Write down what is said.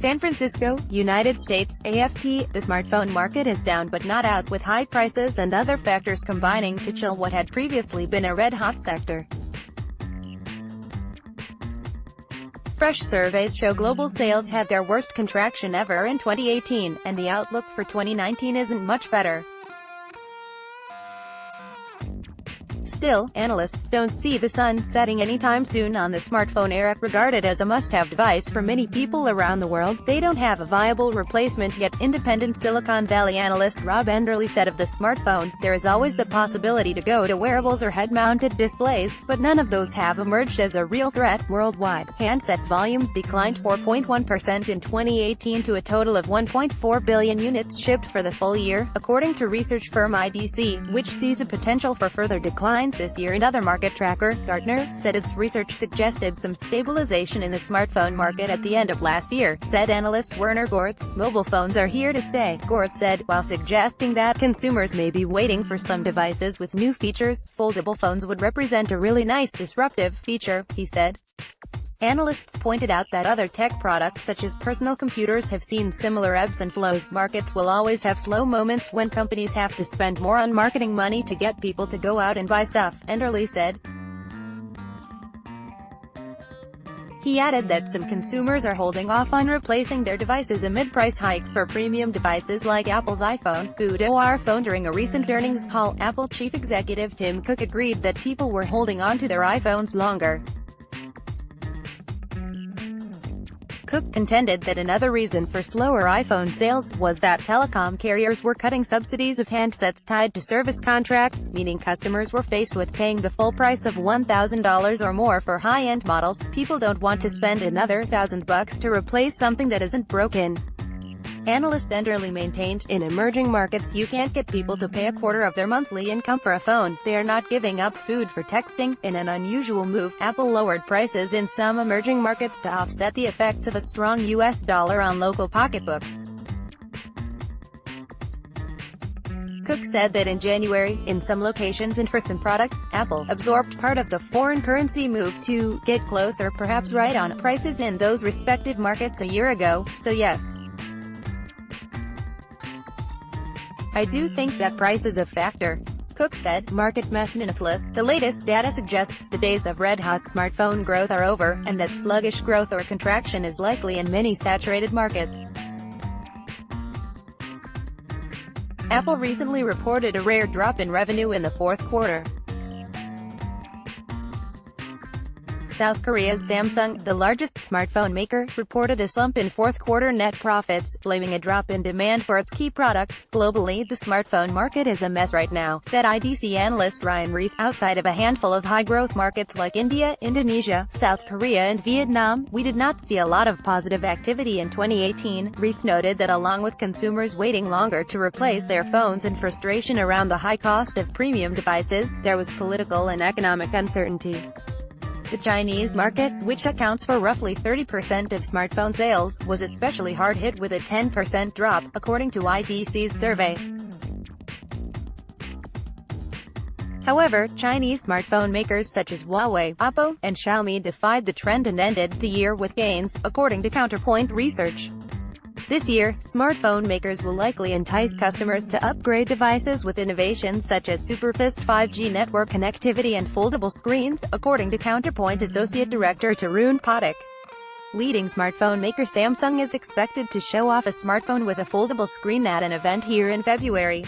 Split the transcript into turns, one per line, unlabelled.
San Francisco, United States, AFP, the smartphone market is down but not out, with high prices and other factors combining to chill what had previously been a red-hot sector. Fresh surveys show global sales had their worst contraction ever in 2018, and the outlook for 2019 isn't much better. Still, analysts don't see the sun setting anytime soon on the smartphone era. Regarded as a must-have device for many people around the world, they don't have a viable replacement yet. Independent Silicon Valley analyst Rob Enderle said of the smartphone, "There is always the possibility to go to wearables or head-mounted displays, but none of those have emerged as a real threat." Worldwide, handset volumes declined 4.1% in 2018 to a total of 1.4 billion units shipped for the full year, according to research firm IDC, which sees a potential for further decline this year. Another market tracker, Gartner, said its research suggested some stabilization in the smartphone market at the end of last year. Said analyst Werner Gortz, "Mobile phones are here to stay," Gortz said, while suggesting that consumers may be waiting for some devices with new features. "Foldable phones would represent a really nice disruptive feature," he said. Analysts pointed out that other tech products such as personal computers have seen similar ebbs and flows. Markets will always have slow moments when companies have to spend more on marketing money to get people to go out and buy stuff, Enderle said. He added that some consumers are holding off on replacing their devices amid price hikes for premium devices like Apple's iPhone. Our phone. During a recent earnings call, Apple chief executive Tim Cook agreed that people were holding on to their iPhones longer. Cook contended that another reason for slower iPhone sales was that telecom carriers were cutting subsidies of handsets tied to service contracts, meaning customers were faced with paying the full price of $1,000 or more for high-end models. People don't want to spend another $1,000 to replace something that isn't broken. Analyst Enderle maintained, "In emerging markets you can't get people to pay a quarter of their monthly income for a phone. They are not giving up food for texting." In an unusual move, Apple lowered prices in some emerging markets to offset the effects of a strong US dollar on local pocketbooks. Cook said that in January, in some locations and for some products, Apple absorbed part of the foreign currency move to get closer, perhaps right on, prices in those respective markets a year ago. "So yes, I do think that price is a factor," Cook said. Market Messinathlis, the latest data suggests the days of red-hot smartphone growth are over, and that sluggish growth or contraction is likely in many saturated markets. Apple recently reported a rare drop in revenue in the fourth quarter. South Korea's Samsung, the largest smartphone maker, reported a slump in fourth-quarter net profits, blaming a drop in demand for its key products. "Globally, the smartphone market is a mess right now," said IDC analyst Ryan Reith. "Outside of a handful of high-growth markets like India, Indonesia, South Korea and Vietnam, we did not see a lot of positive activity in 2018. Reith noted that along with consumers waiting longer to replace their phones and frustration around the high cost of premium devices, there was political and economic uncertainty. The Chinese market, which accounts for roughly 30% of smartphone sales, was especially hard hit with a 10% drop, according to IDC's survey. However, Chinese smartphone makers such as Huawei, Oppo, and Xiaomi defied the trend and ended the year with gains, according to Counterpoint Research. This year, smartphone makers will likely entice customers to upgrade devices with innovations such as superfast 5G network connectivity and foldable screens, according to Counterpoint Associate Director Tarun Pathak. Leading smartphone maker Samsung is expected to show off a smartphone with a foldable screen at an event here in February.